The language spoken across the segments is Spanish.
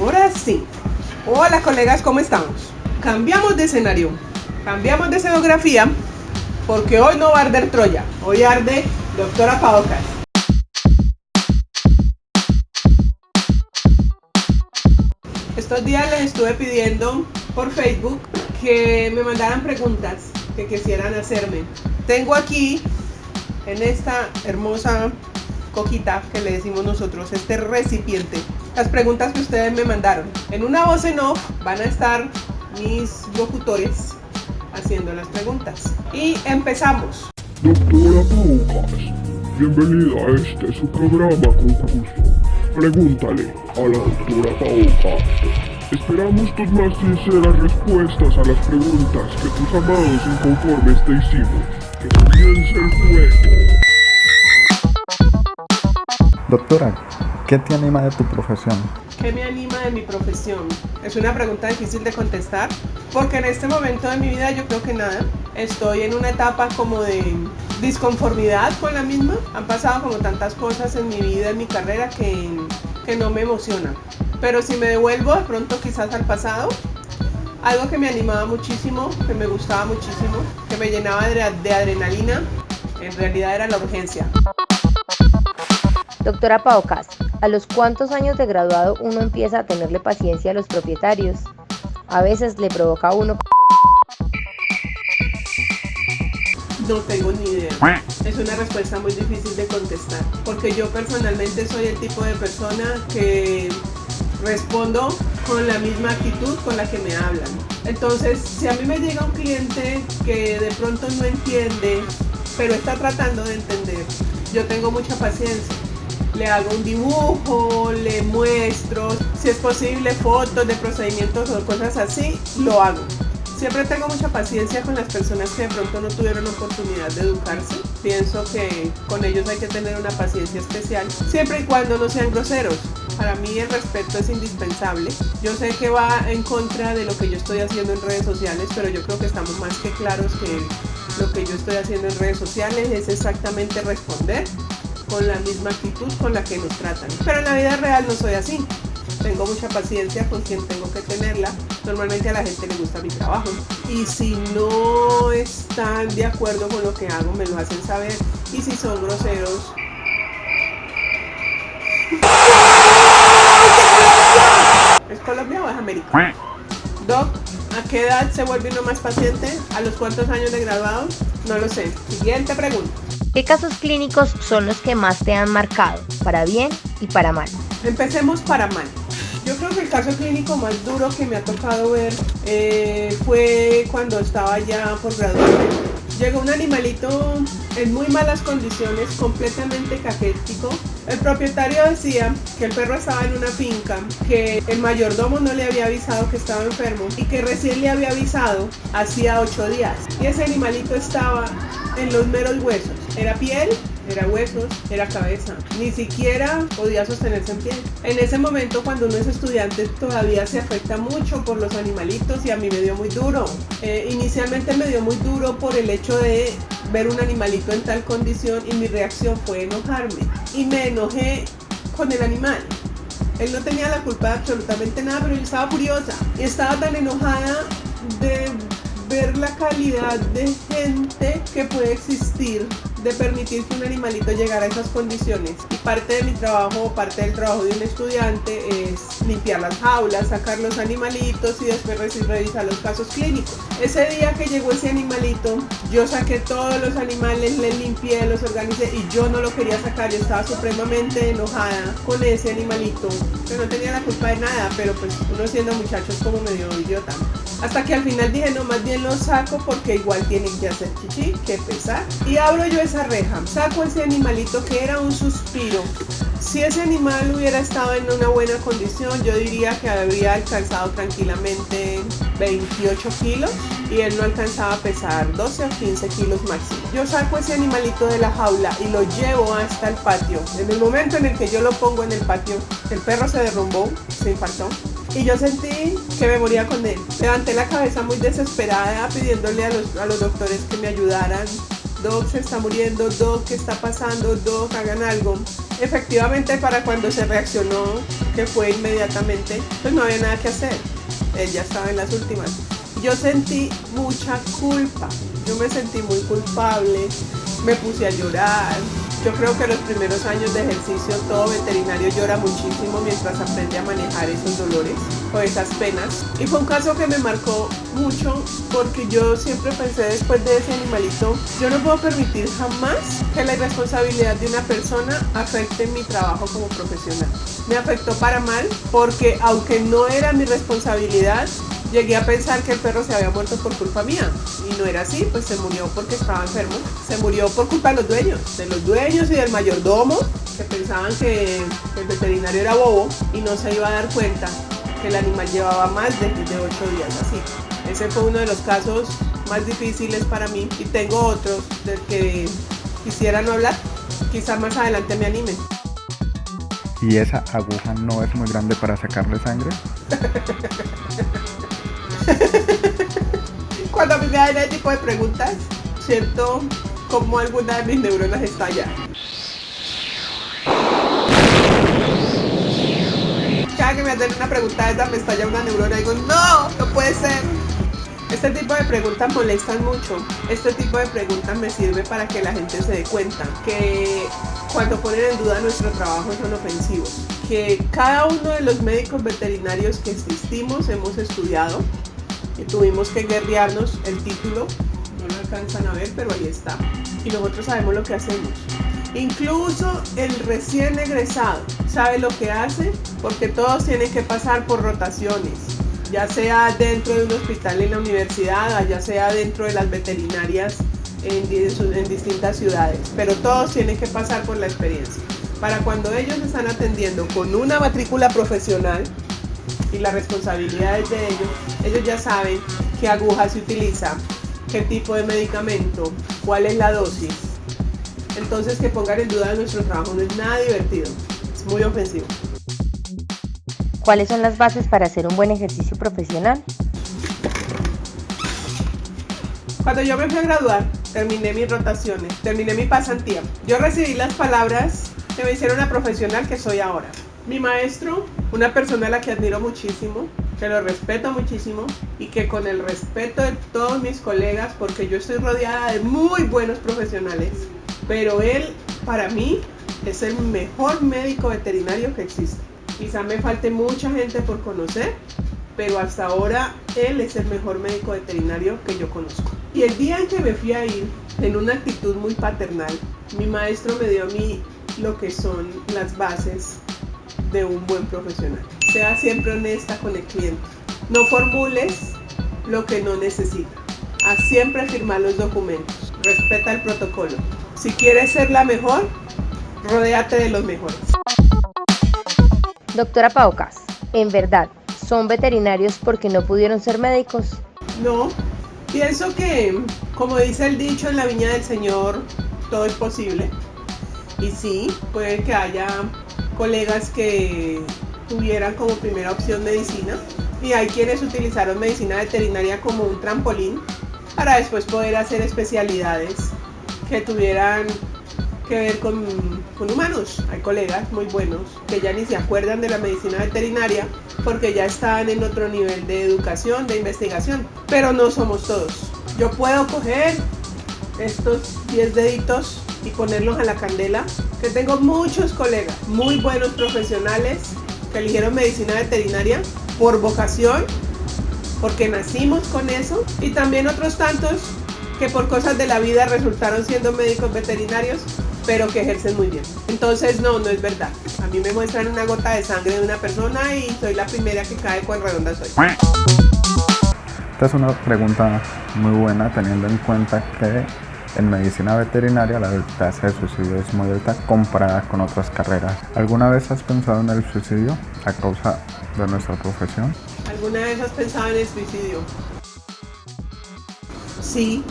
Ahora sí. Hola colegas, ¿cómo estamos? Cambiamos de escenario, cambiamos de escenografía, porque hoy no va a arder Troya, hoy arde Doctora Paocas. Estos días les estuve pidiendo por Facebook que me mandaran preguntas que quisieran hacerme. Tengo aquí, en esta hermosa coquita que le decimos nosotros, este recipiente, las preguntas que ustedes me mandaron. En una voz en off van a estar mis locutores haciendo las preguntas. Y empezamos. Doctora Paocas, bienvenida a su programa concurso. Pregúntale a la doctora Paocas. Esperamos tus más sinceras respuestas a las preguntas que tus amados inconformes te hicimos. Que comience el juego. Doctora, ¿qué te anima de tu profesión? ¿Qué me anima de mi profesión? Es una pregunta difícil de contestar, porque en este momento de mi vida yo creo que nada. Estoy en una etapa como de disconformidad con la misma. Han pasado como tantas cosas en mi vida, en mi carrera, que no me emociona. Pero si me devuelvo de pronto quizás al pasado, algo que me animaba muchísimo, que me gustaba muchísimo, que me llenaba de adrenalina, en realidad era la urgencia. Doctora Paocas, ¿a los cuántos años de graduado uno empieza a tenerle paciencia a los propietarios? A veces le provoca a uno... No tengo ni idea. Es una respuesta muy difícil de contestar, porque yo personalmente soy el tipo de persona que respondo con la misma actitud con la que me hablan. Entonces, si a mí me llega un cliente que de pronto no entiende, pero está tratando de entender, yo tengo mucha paciencia. Le hago un dibujo, le muestro, si es posible, fotos de procedimientos o cosas así, lo hago. Siempre tengo mucha paciencia con las personas que de pronto no tuvieron oportunidad de educarse. Pienso que con ellos hay que tener una paciencia especial, siempre y cuando no sean groseros. Para mí el respeto es indispensable. Yo sé que va en contra de lo que yo estoy haciendo en redes sociales, pero yo creo que estamos más que claros que lo que yo estoy haciendo en redes sociales es exactamente responder con la misma actitud con la que nos tratan. Pero en la vida real no soy así. Tengo mucha paciencia con quien tengo que tenerla. Normalmente a la gente le gusta mi trabajo. Y si no están de acuerdo con lo que hago, me lo hacen saber. Y si son groseros... ¿Es Colombia o es América? Doc, ¿a qué edad se vuelve uno más paciente? ¿A los cuántos años de graduado? No lo sé. Siguiente pregunta. ¿Qué casos clínicos son los que más te han marcado, para bien y para mal? Empecemos para mal. Yo creo que el caso clínico más duro que me ha tocado ver fue cuando estaba ya por graduarme. Llegó un animalito en muy malas condiciones, completamente caquético. El propietario decía que el perro estaba en una finca, que el mayordomo no le había avisado que estaba enfermo y que recién le había avisado hacía 8 días. Y ese animalito estaba en los meros huesos. Era piel, era huesos, era cabeza. Ni siquiera podía sostenerse en pie. En ese momento, cuando uno es estudiante, todavía se afecta mucho por los animalitos y a mí me dio muy duro. Inicialmente me dio muy duro por el hecho de ver un animalito en tal condición y mi reacción fue enojarme. Y me enojé con el animal. Él no tenía la culpa de absolutamente nada, pero yo estaba furiosa. Y estaba tan enojada de ver la calidad de gente que puede existir, de permitir que un animalito llegara a esas condiciones. Y parte de mi trabajo, parte del trabajo de un estudiante es limpiar las jaulas, sacar los animalitos y después revisar los casos clínicos. Ese día que llegó ese animalito, yo saqué todos los animales, les limpié, los organicé y yo no lo quería sacar. Yo estaba supremamente enojada con ese animalito, que no tenía la culpa de nada, pero pues uno siendo muchacho es como medio idiota. Hasta que al final dije, no, más bien lo saco porque igual tienen que hacer chichi, que pesar. Y abro yo esa reja, saco ese animalito que era un suspiro. Si ese animal hubiera estado en una buena condición, yo diría que habría alcanzado tranquilamente 28 kilos y él no alcanzaba a pesar 12 o 15 kilos máximo. Yo saco ese animalito de la jaula y lo llevo hasta el patio. En el momento en el que yo lo pongo en el patio, el perro se derrumbó, se infartó. Y yo sentí que me moría con él. Levanté la cabeza muy desesperada pidiéndole a los doctores que me ayudaran. Doc, se está muriendo. Doc, ¿qué está pasando? Doc, hagan algo. Efectivamente, para cuando se reaccionó que fue inmediatamente, pues no había nada que hacer. Él ya estaba en las últimas. Yo sentí mucha culpa, yo me sentí muy culpable, me puse a llorar. Yo creo que los primeros años de ejercicio todo veterinario llora muchísimo mientras aprende a manejar esos dolores o esas penas. Y fue un caso que me marcó mucho porque yo siempre pensé después de ese animalito, yo no puedo permitir jamás que la irresponsabilidad de una persona afecte mi trabajo como profesional. Me afectó para mal porque aunque no era mi responsabilidad, llegué a pensar que el perro se había muerto por culpa mía y no era así, pues se murió porque estaba enfermo, se murió por culpa de los dueños y del mayordomo que pensaban que el veterinario era bobo y no se iba a dar cuenta que el animal llevaba más de 8 días así. Ese fue uno de los casos más difíciles para mí y tengo otros del que quisiera no hablar, quizá más adelante me animen. ¿Y esa aguja no es muy grande para sacarle sangre? Cuando a mí me dan ese tipo de preguntas, siento como alguna de mis neuronas estalla. Cada que me hacen una pregunta esa me estalla una neurona y digo, no puede ser. Este tipo de preguntas molestan mucho. Este tipo de preguntas me sirve para que la gente se dé cuenta que cuando ponen en duda nuestro trabajo son ofensivos. Que cada uno de los médicos veterinarios que existimos hemos estudiado y tuvimos que guerrearnos el título. No lo alcanzan a ver, pero ahí está. Y nosotros sabemos lo que hacemos. Incluso el recién egresado sabe lo que hace porque todos tienen que pasar por rotaciones. Ya sea dentro de un hospital en la universidad, ya sea dentro de las veterinarias en distintas ciudades, pero todos tienen que pasar por la experiencia. Para cuando ellos están atendiendo con una matrícula profesional y las responsabilidades de ellos ya saben qué aguja se utiliza, qué tipo de medicamento, cuál es la dosis. Entonces que pongan en duda nuestro trabajo no es nada divertido, es muy ofensivo. ¿Cuáles son las bases para hacer un buen ejercicio profesional? Cuando yo me fui a graduar, terminé mis rotaciones, terminé mi pasantía. Yo recibí las palabras que me hicieron la profesional que soy ahora. Mi maestro, una persona a la que admiro muchísimo, que lo respeto muchísimo y que con el respeto de todos mis colegas, porque yo estoy rodeada de muy buenos profesionales, pero él, para mí, es el mejor médico veterinario que existe. Quizá me falte mucha gente por conocer, pero hasta ahora él es el mejor médico veterinario que yo conozco. Y el día en que me fui a ir, en una actitud muy paternal, mi maestro me dio a mí lo que son las bases de un buen profesional. Sea siempre honesta con el cliente. No formules lo que no necesita. Haz siempre firmar los documentos. Respeta el protocolo. Si quieres ser la mejor, rodéate de los mejores. Doctora Paucas, ¿en verdad son veterinarios porque no pudieron ser médicos? No, pienso que, como dice el dicho en la viña del Señor, todo es posible. Y sí, puede que haya colegas que tuvieran como primera opción medicina y hay quienes utilizaron medicina veterinaria como un trampolín para después poder hacer especialidades que tuvieran que ver con humanos. Hay colegas muy buenos que ya ni se acuerdan de la medicina veterinaria porque ya están en otro nivel de educación, de investigación, pero no somos todos. Yo puedo coger estos 10 deditos y ponerlos a la candela, que tengo muchos colegas muy buenos profesionales que eligieron medicina veterinaria por vocación, porque nacimos con eso, y también otros tantos que por cosas de la vida resultaron siendo médicos veterinarios, pero que ejercen muy bien. Entonces no es verdad. A mí me muestran una gota de sangre de una persona y soy la primera que cae cuán redonda soy. Esta es una pregunta muy buena teniendo en cuenta que en medicina veterinaria la tasa de suicidio es muy alta comparada con otras carreras. ¿Alguna vez has pensado en el suicidio a causa de nuestra profesión? ¿Alguna vez has pensado en el suicidio? Sí.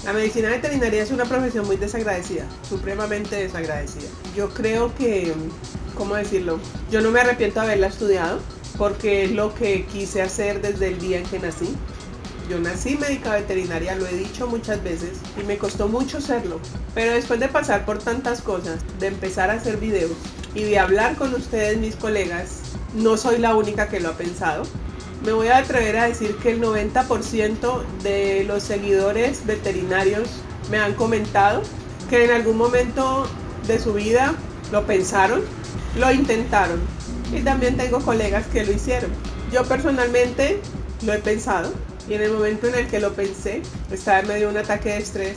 La medicina veterinaria es una profesión muy desagradecida, supremamente desagradecida. Yo creo que, ¿cómo decirlo? Yo no me arrepiento de haberla estudiado porque es lo que quise hacer desde el día en que nací. Yo nací médica veterinaria, lo he dicho muchas veces y me costó mucho serlo. Pero después de pasar por tantas cosas, de empezar a hacer videos, y de hablar con ustedes, mis colegas, no soy la única que lo ha pensado. Me voy a atrever a decir que el 90% de los seguidores veterinarios me han comentado que en algún momento de su vida lo pensaron, lo intentaron, y también tengo colegas que lo hicieron. Yo personalmente lo he pensado, y en el momento en el que lo pensé estaba en medio de un ataque de estrés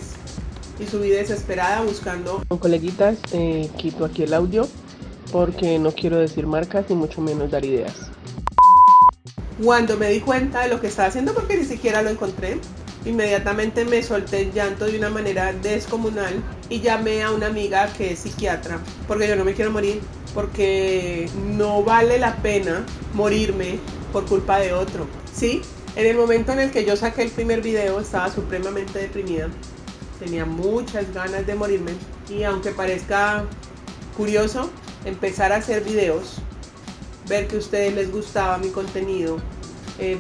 y subí desesperada buscando. Coleguitas, quito aquí el audio porque no quiero decir marcas y mucho menos dar ideas. Cuando me di cuenta de lo que estaba haciendo, porque ni siquiera lo encontré, inmediatamente me solté el llanto de una manera descomunal y llamé a una amiga que es psiquiatra, porque yo no me quiero morir, porque no vale la pena morirme por culpa de otro. Sí, en el momento en el que yo saqué el primer video estaba supremamente deprimida, tenía muchas ganas de morirme, y aunque parezca curioso, empezar a hacer videos, ver que a ustedes les gustaba mi contenido,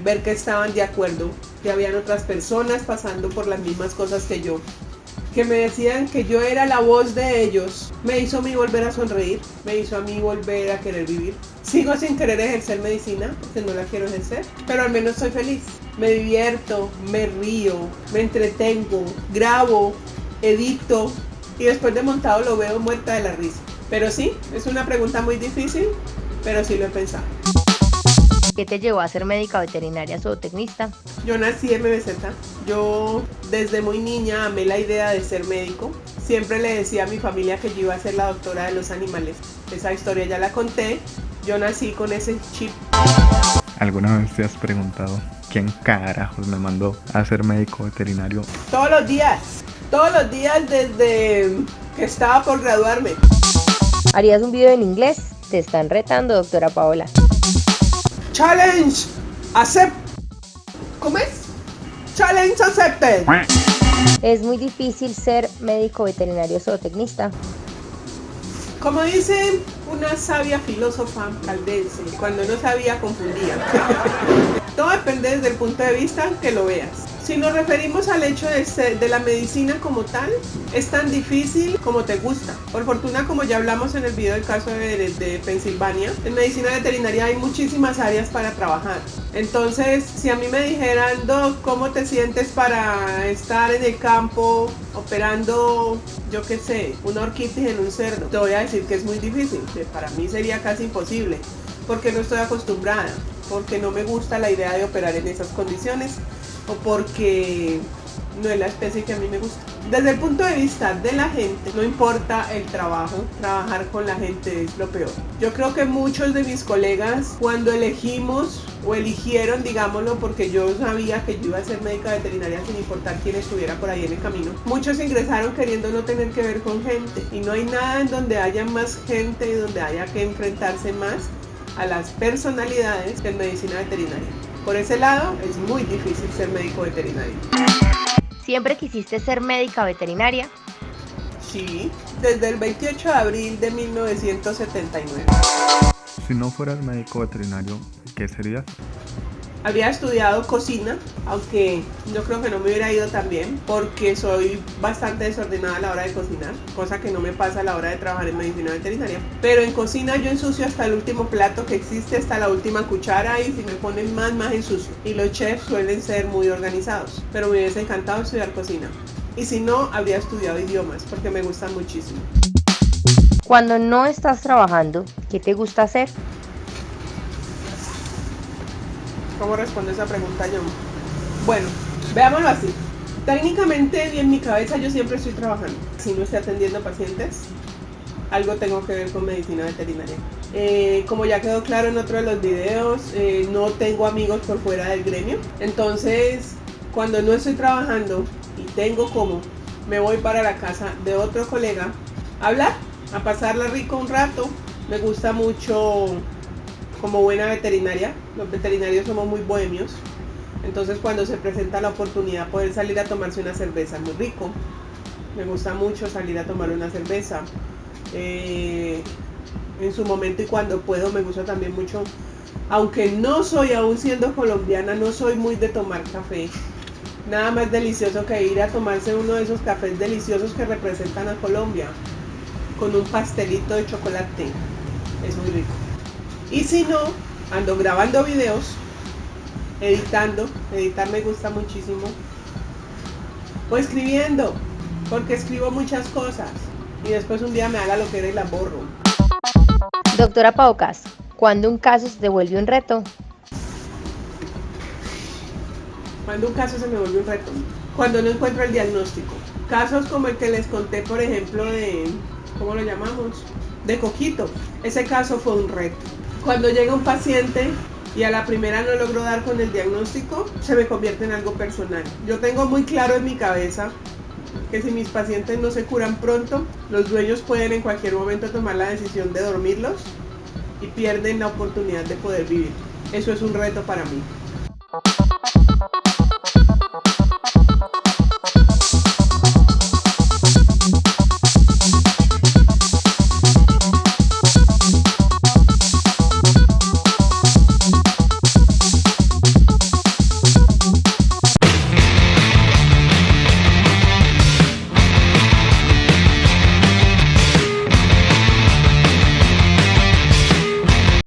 ver que estaban de acuerdo, que habían otras personas pasando por las mismas cosas que yo, que me decían que yo era la voz de ellos, me hizo a mí volver a sonreír, me hizo a mí volver a querer vivir. Sigo sin querer ejercer medicina, porque no la quiero ejercer, pero al menos soy feliz. Me divierto, me río, me entretengo, grabo, edito, y después de montado lo veo muerta de la risa. Pero sí, es una pregunta muy difícil, pero sí lo he pensado. ¿Qué te llevó a ser médica veterinaria zootecnista? Yo nací en MBZ. Yo desde muy niña amé la idea de ser médico. Siempre le decía a mi familia que yo iba a ser la doctora de los animales. Esa historia ya la conté. Yo nací con ese chip. ¿Alguna vez te has preguntado quién carajos me mandó a ser médico veterinario? Todos los días desde que estaba por graduarme. ¿Harías un video en inglés? Te están retando, doctora Paola. Challenge accept. ¿Cómo es? Challenge accepted. Es muy difícil ser médico veterinario zootecnista. Como dice una sabia filósofa caldense, cuando no sabía confundía. Todo depende desde el punto de vista que lo veas. Si nos referimos al hecho de la medicina como tal, es tan difícil como te gusta. Por fortuna, como ya hablamos en el video del caso de Pensilvania, en medicina veterinaria hay muchísimas áreas para trabajar. Entonces, si a mí me dijeran, Doc, ¿cómo te sientes para estar en el campo operando, yo qué sé, una orquitis en un cerdo? Te voy a decir que es muy difícil, que para mí sería casi imposible, porque no estoy acostumbrada, porque no me gusta la idea de operar en esas condiciones, o porque no es la especie que a mí me gusta. Desde el punto de vista de la gente, no importa el trabajo, trabajar con la gente es lo peor. Yo creo que muchos de mis colegas, cuando elegimos o eligieron, digámoslo, porque yo sabía que yo iba a ser médica veterinaria sin importar quién estuviera por ahí en el camino, muchos ingresaron queriendo no tener que ver con gente, y no hay nada en donde haya más gente y donde haya que enfrentarse más a las personalidades que en medicina veterinaria. Por ese lado, es muy difícil ser médico veterinario. ¿Siempre quisiste ser médica veterinaria? Sí, desde el 28 de abril de 1979. Si no fueras médico veterinario, ¿qué serías? Había estudiado cocina, aunque yo creo que no me hubiera ido tan bien, porque soy bastante desordenada a la hora de cocinar, cosa que no me pasa a la hora de trabajar en medicina veterinaria. Pero en cocina yo ensucio hasta el último plato que existe, hasta la última cuchara, y si me ponen más ensucio. Y los chefs suelen ser muy organizados, pero me hubiese encantado estudiar cocina. Y si no, habría estudiado idiomas, porque me gustan muchísimo. Cuando no estás trabajando, ¿qué te gusta hacer? ¿Cómo respondo esa pregunta yo? Bueno, veámoslo así. Técnicamente, en mi cabeza yo siempre estoy trabajando. Si no estoy atendiendo pacientes, algo tengo que ver con medicina veterinaria. Como ya quedó claro en otro de los videos, no tengo amigos por fuera del gremio. Entonces, cuando no estoy trabajando y tengo como, me voy para la casa de otro colega a hablar, a pasarla rico un rato. Me gusta mucho, como buena veterinaria, los veterinarios somos muy bohemios, entonces cuando se presenta la oportunidad poder salir a tomarse una cerveza, muy rico. Me gusta mucho salir a tomar una cerveza, en su momento, y cuando puedo me gusta también mucho, aunque no soy, aún siendo colombiana, no soy muy de tomar café. Nada más delicioso que ir a tomarse uno de esos cafés deliciosos que representan a Colombia, con un pastelito de chocolate. es muy rico. Y si no, ando grabando videos, editando, editar me gusta muchísimo, o escribiendo, porque escribo muchas cosas y después un día me haga lo que era y las borro. Doctora Paucas, ¿cuándo un caso se vuelve un reto? Cuando un caso se me vuelve un reto, cuando no encuentro el diagnóstico. Casos como el que les conté, por ejemplo, de, ¿cómo lo llamamos? De Coquito. Ese caso fue un reto. Cuando llega un paciente y a la primera no logro dar con el diagnóstico, se me convierte en algo personal. Yo tengo muy claro en mi cabeza que si mis pacientes no se curan pronto, los dueños pueden en cualquier momento tomar la decisión de dormirlos y pierden la oportunidad de poder vivir. Eso es un reto para mí.